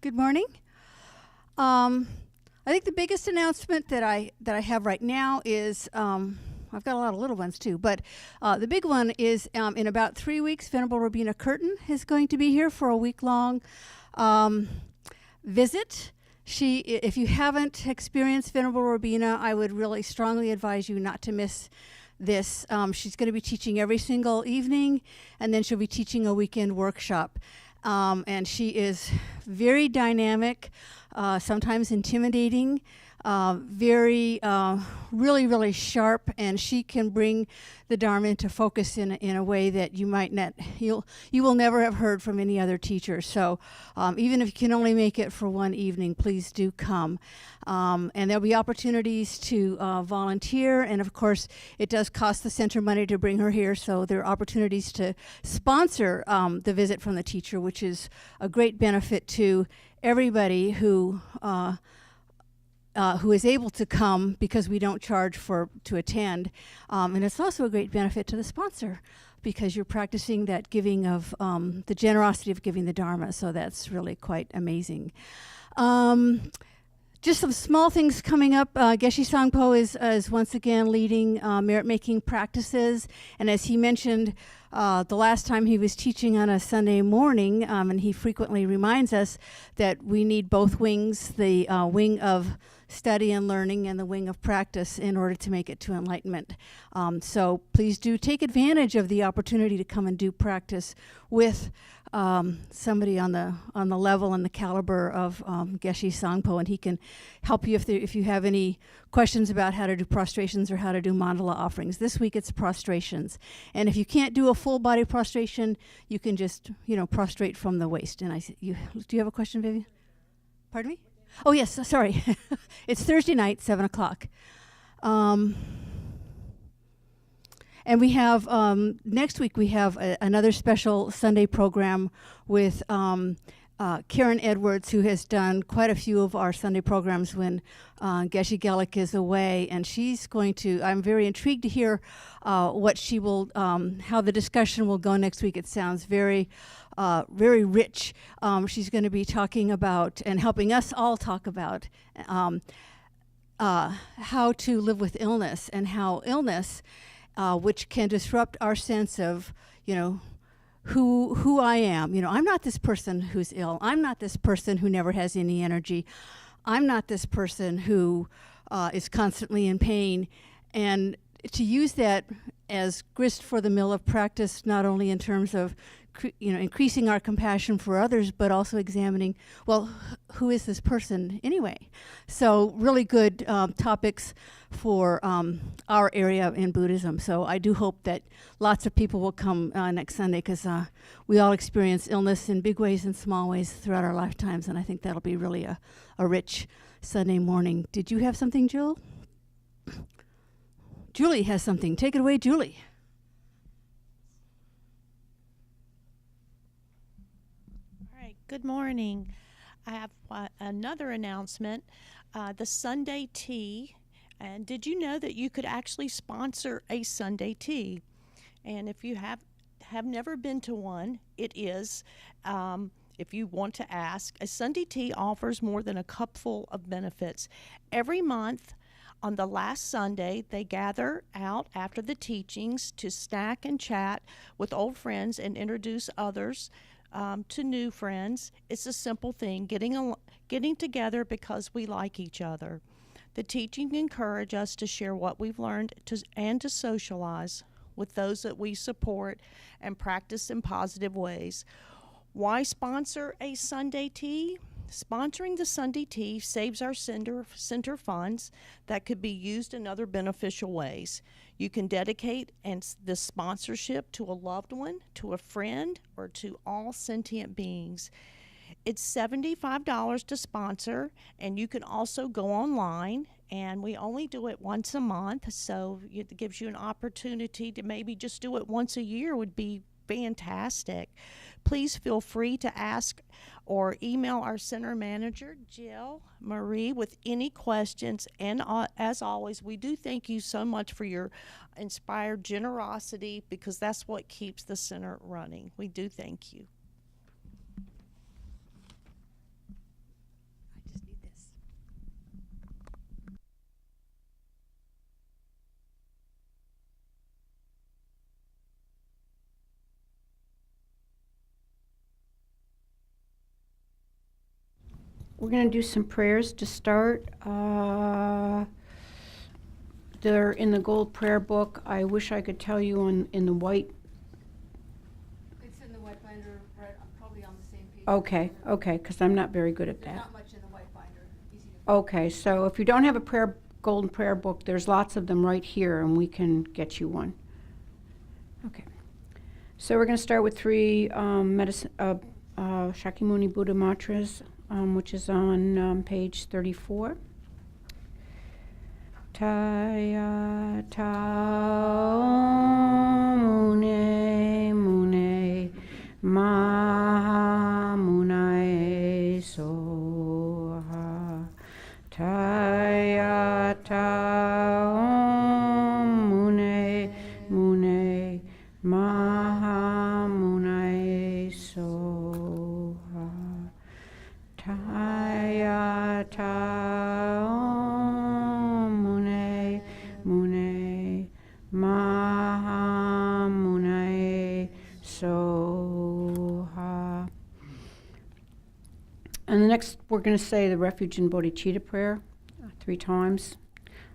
Good morning. I think the biggest announcement that I have right now is I've got a lot of little ones too, but the big one is in about 3 weeks, Venerable Robina Curtin is going to be here for a week-long visit. If you haven't experienced Venerable Robina, I would really strongly advise you not to miss this. She's going to be teaching every single evening, and then she'll be teaching a weekend workshop. And she is very dynamic, sometimes intimidating, really, really sharp, and she can bring the Dharma into focus in a way that you will never have heard from any other teacher. So even if you can only make it for one evening, please do come. And there'll be opportunities to volunteer, and of course it does cost the center money to bring her here, so there are opportunities to sponsor the visit from the teacher, which is a great benefit to everybody who is able to come, because we don't charge to attend. And it's also a great benefit to the sponsor, because you're practicing that giving of the generosity of giving the Dharma. So that's really quite amazing. Just some small things coming up. Geshe Sangpo is once again leading merit-making practices. And as he mentioned the last time he was teaching on a Sunday morning, and he frequently reminds us that we need both wings, the wing of study and learning and the wing of practice, in order to make it to enlightenment. So please do take advantage of the opportunity to come and do practice with somebody on the level and the caliber of Geshe Sangpo, and he can help you if you have any questions about how to do prostrations or how to do mandala offerings. This week it's prostrations, and if you can't do a full body prostration, you can just prostrate from the waist. And do you have a question, Vivian? Pardon me? Oh yes, sorry. It's Thursday night, 7 o'clock. And we have, next week we have another special Sunday program with Karen Edwards, who has done quite a few of our Sunday programs when Geshe Gelik is away. And she's going to, I'm very intrigued to hear what she will, how the discussion will go next week. It sounds very rich. She's going to be talking about and helping us all talk about how to live with illness, and how illness, which can disrupt our sense of, who I am. I'm not this person who's ill. I'm not this person who never has any energy. I'm not this person who is constantly in pain. And to use that as grist for the mill of practice, not only in terms of increasing our compassion for others, but also examining, well, who is this person anyway? So really good topics for our area in Buddhism. So I do hope that lots of people will come next Sunday, because we all experience illness in big ways and small ways throughout our lifetimes, and I think that'll be really a rich Sunday morning. Did you have something, Jill? Julie has something. Take it away, Julie. Good morning. I have another announcement, the Sunday tea. And did you know that you could actually sponsor a Sunday tea? And if you have never been to one, it is, if you want to ask, a Sunday tea offers more than a cupful of benefits. Every month, on the last Sunday, they gather out after the teachings to snack and chat with old friends and introduce others to new friends. It's a simple thing, getting together because we like each other. The teaching encourage us to share what we've learned and to socialize with those that we support and practice in positive ways. Why sponsor a Sunday tea? Sponsoring the Sunday tea saves our center funds that could be used in other beneficial ways. You can dedicate the sponsorship to a loved one, to a friend, or to all sentient beings. It's $75 to sponsor, and you can also go online, and we only do it once a month, so it gives you an opportunity to maybe just do it once a year would be fantastic. Please feel free to ask or email our center manager, Jill Marie, with any questions. And as always, we do thank you so much for your inspired generosity, because that's what keeps the center running. We do thank you. we're going to do some prayers to start. They're in the gold prayer book. I wish I could tell you in the white. It's in the white binder, right, probably on the same page. Okay, because I'm not very good at There's that. not much in the white binder. Easy to find. Okay, so if you don't have a golden prayer book, there's lots of them right here, and we can get you one. Okay. So we're going to start with 3 Shakyamuni Buddha mantras, which is on page 34. Taya tao mune mune ma munae soha. Taya tao mune mune ma munae soha. Taya tao mune mune ma munae soha. And the next, we're going to say the refuge and bodhicitta prayer 3 times.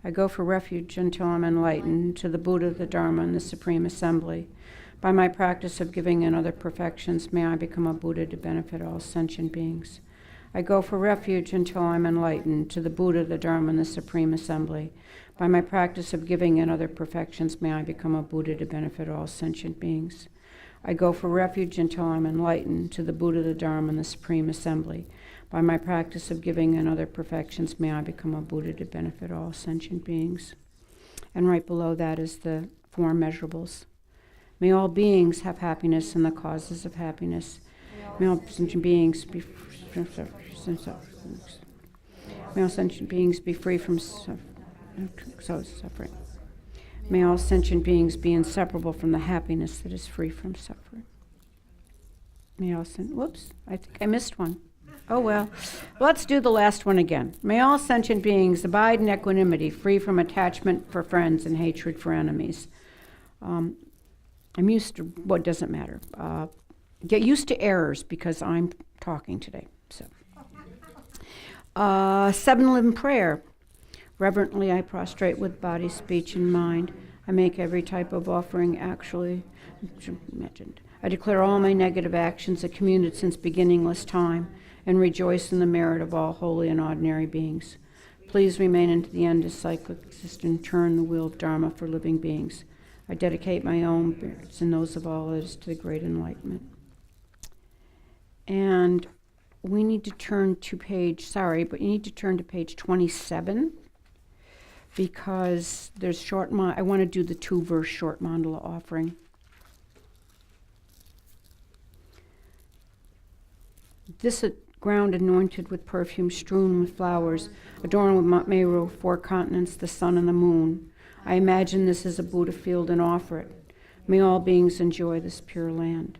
I go for refuge until I'm enlightened to the Buddha, the Dharma, and the Supreme Assembly. By my practice of giving and other perfections, may I become a Buddha to benefit all sentient beings. I go for refuge until I'm enlightened to the Buddha, the Dharma, and the Supreme Assembly. By my practice of giving and other perfections, may I become a Buddha to benefit all sentient beings. I go for refuge until I'm enlightened to the Buddha, the Dharma, and the Supreme Assembly. By my practice of giving and other perfections, may I become a Buddha to benefit all sentient beings. And right below that is the 4 measurables. May all beings have happiness and the causes of happiness. May all sentient beings be free from suffering. May all sentient beings be inseparable from the happiness that is free from suffering. May all whoops, I think I missed one. Oh well. Let's do the last one again. May all sentient beings abide in equanimity, free from attachment for friends and hatred for enemies. I'm used to what doesn't matter. Get used to errors because I'm talking today. So, 7-11 prayer. Reverently I prostrate with body, speech, and mind. I make every type of offering actually imagined. I declare all my negative actions accumulated since beginningless time and rejoice in the merit of all holy and ordinary beings. Please remain unto the end as cyclic existence and turn the wheel of Dharma for living beings. I dedicate my own merits and those of all others to the great enlightenment. And we need to turn to you need to turn to page 27 because there's I want to do the 2-verse short mandala offering. This ground anointed with perfume, strewn with flowers, adorned with Mount Meru, 4 continents, the sun and the moon. I imagine this is a Buddha field and offer it. May all beings enjoy this pure land.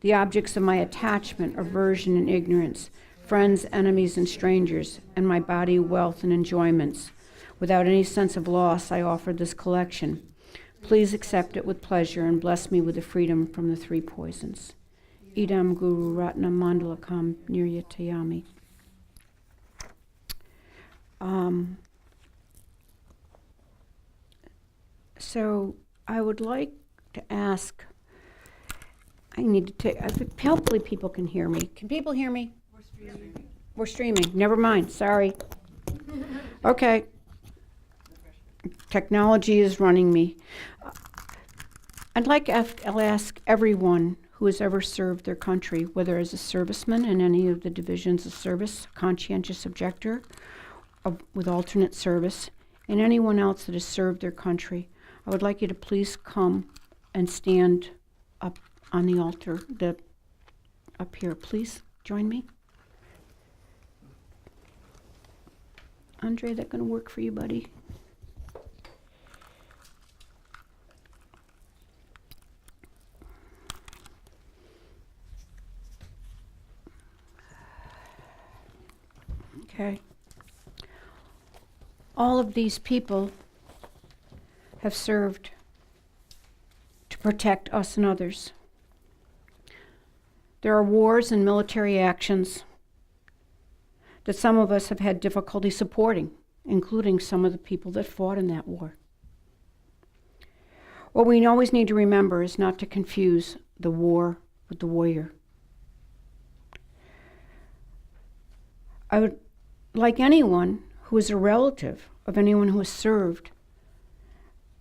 The objects of my attachment, aversion, and ignorance, friends, enemies, and strangers, and my body, wealth, and enjoyments. Without any sense of loss, I offer this collection. Please accept it with pleasure and bless me with the freedom from the 3 poisons. Idam Guru Ratna Mandalakam Niryatayami. So I would like to ask, I need to take, hopefully people can hear me. Can people hear me? We're streaming. Never mind, sorry. Okay. Technology is running me. I'll ask everyone who has ever served their country, whether as a serviceman in any of the divisions of service, conscientious objector, with alternate service, and anyone else that has served their country, I would like you to please come and stand up on the altar, up here. Please join me. Andre, that going to work for you, buddy? Okay. All of these people have served to protect us and others. There are wars and military actions that some of us have had difficulty supporting, including some of the people that fought in that war. What we always need to remember is not to confuse the war with the warrior. I would like anyone who is a relative of anyone who has served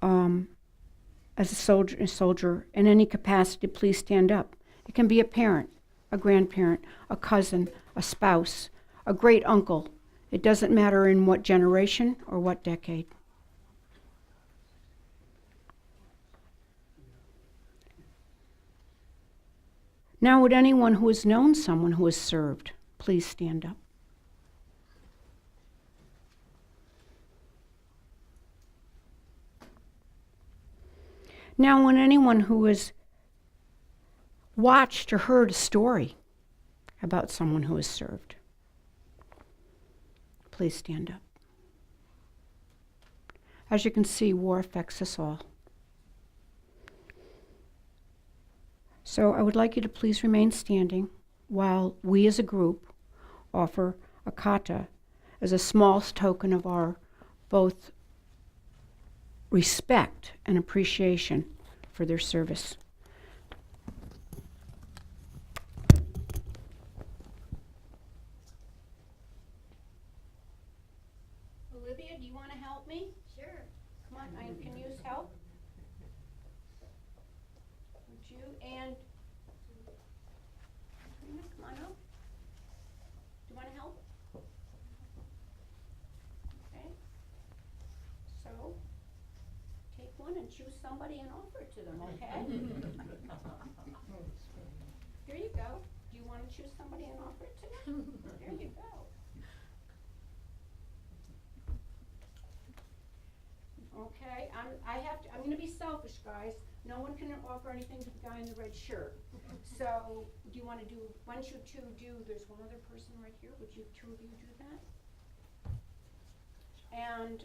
as a soldier in any capacity, please stand up. It can be a parent, a grandparent, a cousin, a spouse, a great uncle. It doesn't matter in what generation or what decade. Now, would anyone who has known someone who has served please stand up? Now, when anyone who has watched or heard a story about someone who has served, please stand up. As you can see, war affects us all. So I would like you to please remain standing while we as a group offer a kata as a small token of our both respect and appreciation for their service. Olivia, do you want to help me? Sure. Come on, I can use help. Would you and Karina, come on up. Do you want to help? Okay. So take one and choose somebody and offer it to them, okay? Here you go. Do you want to choose somebody and offer it to them? There you go. Okay, I'm going to be selfish, guys. No one can offer anything to the guy in the red shirt. So, do you want to do, why don't you two do, there's one other person right here. Would you two of you do that? And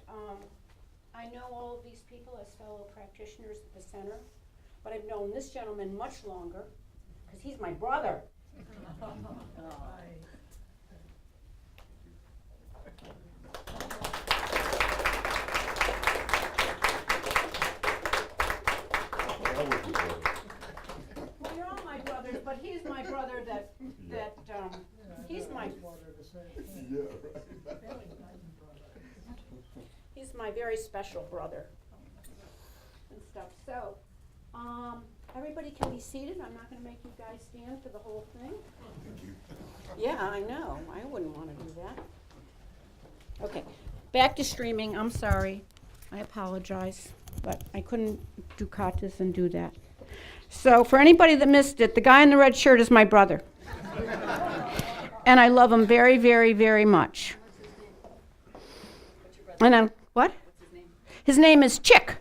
I know all of these people as fellow practitioners at the center, but I've known this gentleman much longer because he's my brother. Well, you're all my brothers, but he's my brother he's my he's my very special brother and stuff. So, everybody can be seated. I'm not going to make you guys stand for the whole thing. Yeah, I know. I wouldn't want to do that. Okay, back to streaming. I'm sorry. I apologize, but I couldn't do katas and do that. So for anybody that missed it, the guy in the red shirt is my brother. And I love him very, very, very much. And I'm, what? What's his name? His name is Chick.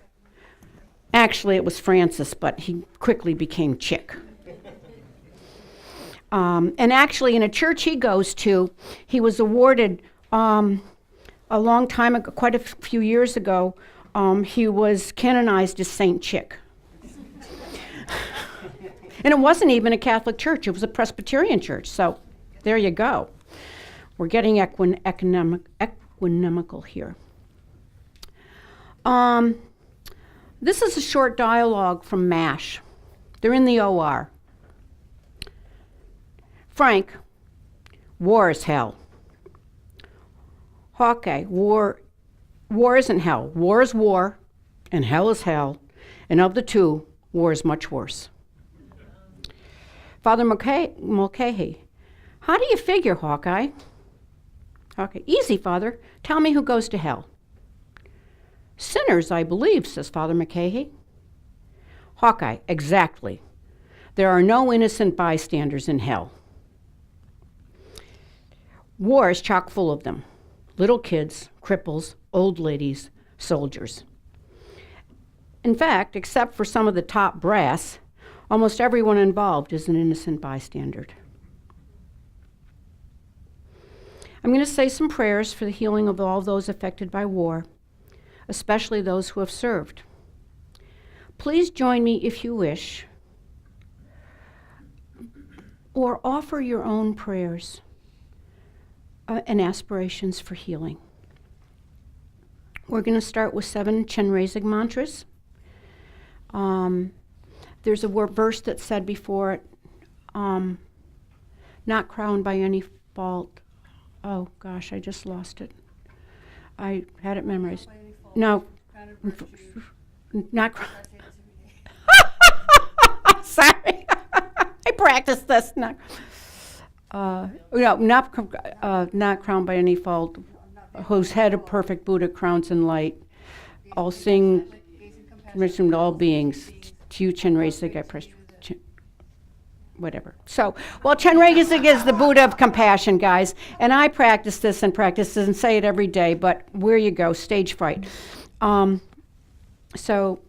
Actually, it was Francis, but he quickly became Chick. And actually, in a church he goes to, he was awarded a long time ago, quite a few years ago, he was canonized as Saint Chick. And it wasn't even a Catholic church, it was a Presbyterian church, so there you go. We're getting equanimical here. This is a short dialogue from MASH. They're in the OR. Frank, war is hell. Hawkeye, war isn't hell. War is war, and hell is hell. And of the two, war is much worse. Father Mulcahy, how do you figure, Hawkeye? Hawkeye, easy, Father. Tell me who goes to hell. Sinners, I believe, says Father Mulcahy. Hawkeye, exactly. There are no innocent bystanders in hell. War is chock full of them. Little kids, cripples, old ladies, soldiers. In fact, except for some of the top brass, almost everyone involved is an innocent bystander. I'm going to say some prayers for the healing of all those affected by war, especially those who have served. Please join me if you wish, or offer your own prayers. and aspirations for healing. We're going to start with 7 Chenrezig mantras. There's a verse that said before it, not crowned by any fault. Oh gosh, I just lost it. I had it memorized. No, not crowned. Sorry, I practiced this. Not crowned by any fault. Whose head of perfect Buddha crowns in light. All seeing, permission to all beings. To you, Chenrezig, I press. Whatever. So, well, Chenrezig is the Buddha of compassion, guys. And I practice this and say it every day, but where you go, stage fright. So,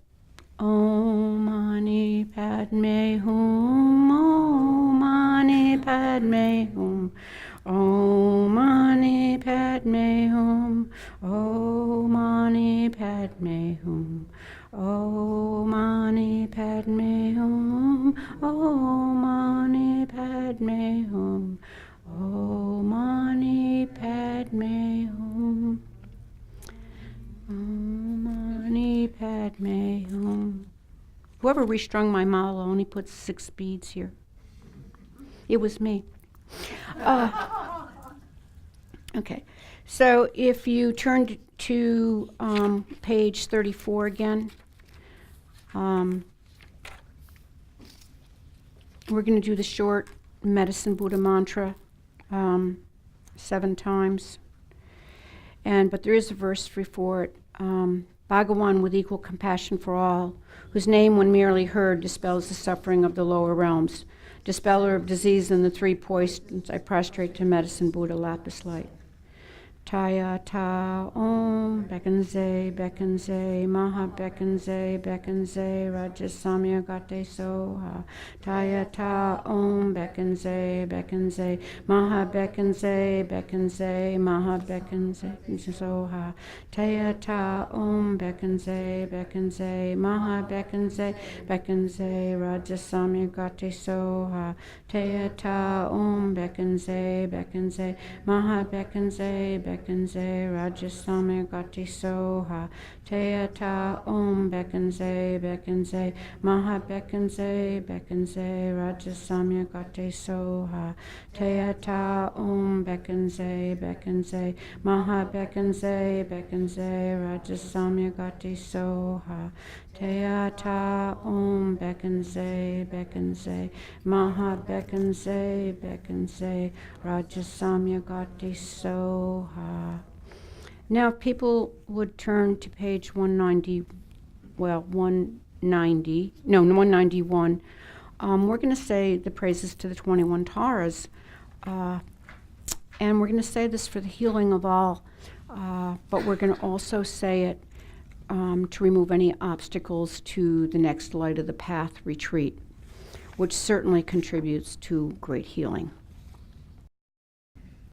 Om Mani Padme Hum, Om Mani Padme Hum, Om Mani Padme Hum, Om Mani Padme Hum, Om Mani Padme Hum, Om Mani Padme Hum, Om Mani Padme Hum, Om Mani Padme Hum. Whoever restrung my mala only puts 6 beads here. It was me. Okay, so if you turn to page 34 again, we're going to do the short Medicine Buddha mantra 7 times. But there is a verse before it. Bhagawan with equal compassion for all, whose name when merely heard dispels the suffering of the lower realms. Dispeller of disease in the 3 poisons, I prostrate to Medicine Buddha lapis light. Taya ta om bekanze maha bekanze raja samya gate soha. Taya ta om bekanze maha bekanze maha bekanze soha. Taya ta om bekanze maha bekanze raja samya gate soha. Taya ta om bekanze maha bekanze Rajasame Gati Soha. Teata Om Bekanze Maha Bekanze Rajasame Gati Soha. Teata Om Bekanze Maha Bekanze Rajasame Gati Soha. Teata Om Bekanze Maha Bekanze Rajasamya Gati Soha. Now, if people would turn to page 191, we're going to say the praises to the 21 Taras. And we're going to say this for the healing of all, but we're going to also say it to remove any obstacles to the next Light of the Path retreat, which certainly contributes to great healing.